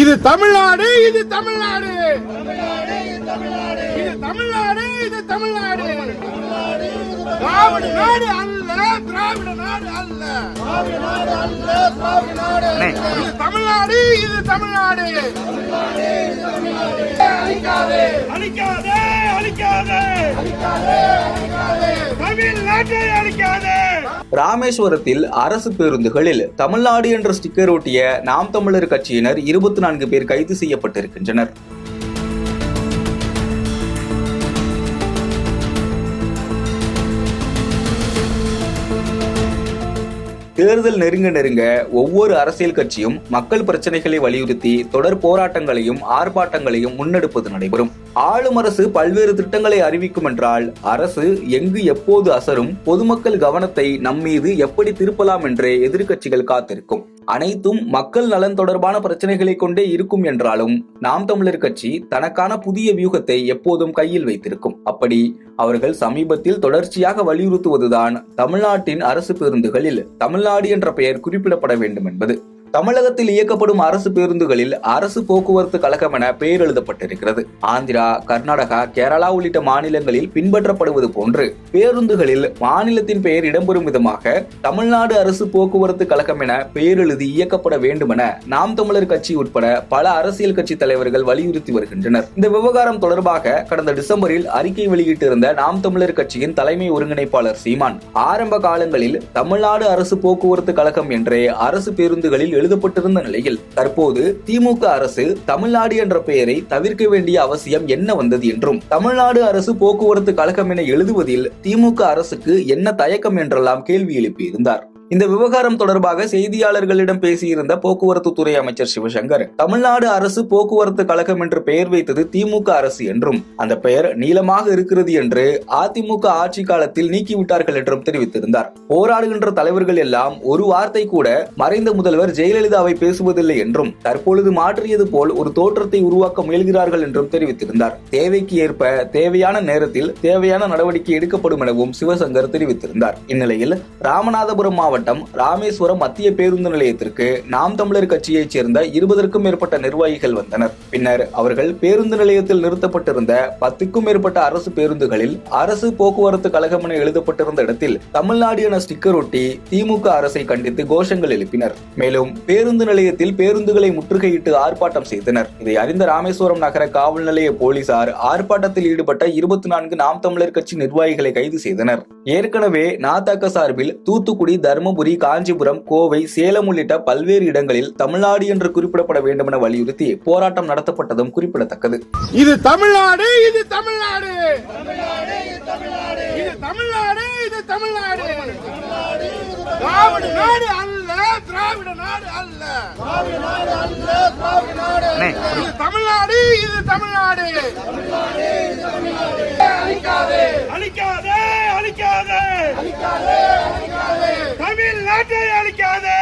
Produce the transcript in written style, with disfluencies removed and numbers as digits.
இது தமிழ்நாடு, இது தமிழ்நாடு, இது தமிழ்நாடு, இது தமிழ்நாடு. திராவிட நாடு அல்ல, திராவிட நாடு அல்ல, இது தமிழ்நாடு, இது தமிழ்நாடு. அழிக்காதே, அழிக்காதே, அழிக்காதே, தமிழ்நாட்டை அழிக்காதே. ராமேஸ்வரத்தில் அரசு பேருந்துகளில் தமிழ்நாடு என்ற ஸ்டிக்கர் ஒட்டிய நாம் தமிழர் கட்சியினர் 24 பேர் கைது செய்யப்பட்டிருக்கின்றனர். தேர்தல் நெருங்க ஒவ்வொரு அரசியல் கட்சியும் மக்கள் பிரச்சனைகளை வலியுறுத்தி தொடர் போராட்டங்களையும் ஆர்ப்பாட்டங்களையும் முன்னெடுப்பது நடைபெறும். ஆளும் அரசு பல்வேறு திட்டங்களை அறிவிக்கும் என்றால் அரசு எங்கு எப்போது அசரும், பொதுமக்கள் கவனத்தை நம்மீது எப்படி திருப்பலாம் என்றே எதிர்க்கட்சிகள் காத்திருக்கும். அனைத்தும் மக்கள் நலன் தொடர்பான பிரச்சனைகளை கொண்டே இருக்கும் என்றாலும் நாம் தமிழர் கட்சி தனக்கான புதிய வியூகத்தை எப்போதும் கையில் வைத்திருக்கும். அப்படி அவர்கள் சமீபத்தில் தொடர்ச்சியாக வலியுறுத்துவதுதான் தமிழ்நாட்டின் அரசு பேருந்துகளில் தமிழ்நாடு என்ற பெயர் குறிப்பிடப்பட வேண்டும் என்பது. தமிழகத்தில் இயக்கப்படும் அரசு பேருந்துகளில் அரசு போக்குவரத்து கழகம் என பெயர் எழுதப்பட்டிருக்கிறது. ஆந்திரா, கர்நாடகா, கேரளா உள்ளிட்ட மாநிலங்களில் பின்பற்றப்படுவது போன்று பேருந்துகளில் மாநிலத்தின் பெயர் இடம்பெறும் விதமாக தமிழ்நாடு அரசு போக்குவரத்து கழகம் என பெயர் எழுதி இயக்கப்பட வேண்டும் என நாம் தமிழர் கட்சி உட்பட பல அரசியல் கட்சி தலைவர்கள் வலியுறுத்தி வருகின்றனர். இந்த விவகாரம் தொடர்பாக கடந்த டிசம்பரில் அறிக்கை வெளியிட்டிருந்த நாம் தமிழர் கட்சியின் தலைமை ஒருங்கிணைப்பாளர் சீமான், ஆரம்ப காலங்களில் தமிழ்நாடு அரசு போக்குவரத்து கழகம் என்றே அரசு பேருந்துகளில் எழுதப்பட்டிருந்த நிலையில் தற்போது திமுக அரசு தமிழ்நாடு என்ற பெயரை தவிர்க்க வேண்டிய அவசியம் என்ன வந்தது என்றும், தமிழ்நாடு அரசு போக்குவரத்து கழகம் என எழுதுவதில் திமுக அரசுக்கு என்ன தயக்கம் என்றெல்லாம் கேள்வி எழுப்பியிருந்தார். இந்த விவகாரம் தொடர்பாக செய்தியாளர்களிடம் பேசியிருந்த போக்குவரத்து துறை அமைச்சர் சிவசங்கர், தமிழ்நாடு அரசு போக்குவரத்து கழகம் என்று பெயர் வைத்தது திமுக அரசு என்றும், அந்த பெயர் நீளமாக இருக்கிறது என்று அதிமுக ஆட்சி காலத்தில் நீக்கிவிட்டார்கள் என்றும் தெரிவித்திருந்தார். போராடுகின்ற தலைவர்கள் எல்லாம் ஒரு வார்த்தை கூட மறைந்த முதல்வர் ஜெயலலிதாவை பேசுவதில்லை என்றும், தற்பொழுது மாற்றியது போல் ஒரு தோற்றத்தை உருவாக்க முயல்கிறார்கள் என்றும் தெரிவித்திருந்தார். தேவைக்கு ஏற்ப தேவையான நேரத்தில் தேவையான நடவடிக்கை எடுக்கப்படும் எனவும் சிவசங்கர் தெரிவித்திருந்தார். இந்நிலையில் ராமநாதபுரம் மாவட்டம் ராமேஸ்வரம் மத்திய பேருந்து நிலையத்திற்கு நாம் தமிழர் கட்சியைச் சேர்ந்த 20க்கும் மேற்பட்ட நிர்வாகிகள் வந்தனர். பின்னர் அவர்கள் பேருந்து நிலையத்தில் நிறுத்தப்பட்டிருந்த 10க்கும் மேற்பட்ட அரசு பேருந்துகளில் அரசு போக்குவரத்து கழகம் என எழுதப்பட்டிருந்த இடத்தில் தமிழ்நாடு என ஸ்டிக்கர் ஒட்டி திமுக அரசை கண்டித்து கோஷங்கள் எழுப்பினர். மேலும் பேருந்து நிலையத்தில் பேருந்துகளை முற்றுகையிட்டு ஆர்ப்பாட்டம் செய்தனர். இதை அறிந்த ராமேஸ்வரம் நகர காவல் நிலைய போலீசார் ஆர்ப்பாட்டத்தில் ஈடுபட்ட 24 நாம் தமிழர் கட்சி நிர்வாகிகளை கைது செய்தனர். ஏற்கனவே நாதக சார்பில் தூத்துக்குடி, தர்மபுரி, காஞ்சிபுரம், கோவை, சேலம் உள்ளிட்ட பல்வேறு இடங்களில் தமிழ்நாடு என்று குறிப்பிடப்பட வேண்டும் என வலியுறுத்தி போராட்டம் நடத்தப்பட்டதும் குறிப்பிடத்தக்கது. இது தமிழ்நாடு, இது தமிழ்நாடு, இது தமிழ்நாடு, இது தமிழ்நாடு. திராவிட நாடு அல்ல, திராவிட நாடு அல்ல, இது தமிழ்நாடு, இது தமிழ்நாடு. அழிக்காதே, அழிக்காதே, அழிக்காதே, தமிழ்நாட்டை அழிக்காதே.